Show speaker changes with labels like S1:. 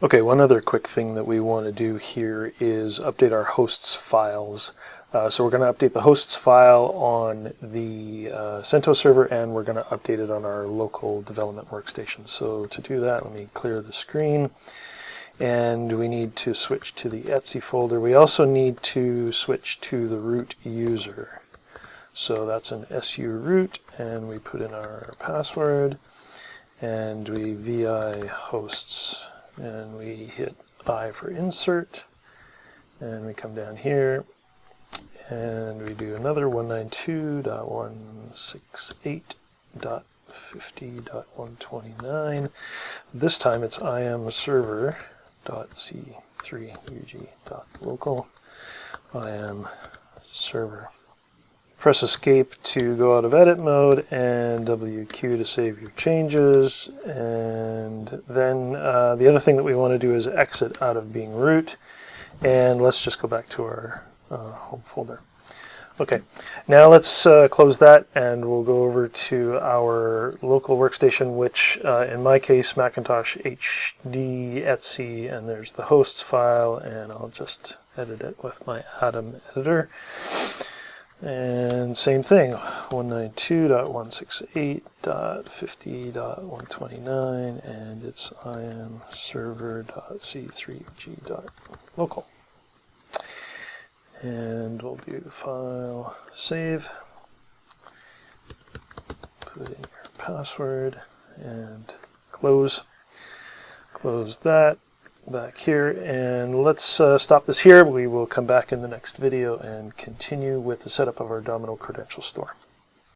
S1: Okay, one other quick thing that we want to do here is update our hosts files. So we're going to update the hosts file on the CentOS server, and we're going to update it on our local development workstation. So to do that, let me clear the screen. And we need to switch to the etc folder. We also need to switch to the root user. So that's an su root, and we put in our password, and we vi hosts, and we hit I for insert, and we come down here, and we do another 192.168.50.129. This time it's IAM server.c3ug.local IAM server. Press escape to go out of edit mode, and WQ to save your changes. And then the other thing that we want to do is exit out of being root. And let's just go back to our home folder. Okay, now let's close that, and we'll go over to our local workstation, which in my case, Macintosh HD etc, and there's the hosts file, and I'll just edit it with my Atom editor. And same thing, 192.168.50.129, and it's IAM server.c3g.local. And we'll do file, save, put in your password, and close. Close that. Back here, and let's stop this here. We will come back in the next video and continue with the setup of our Domino credential store.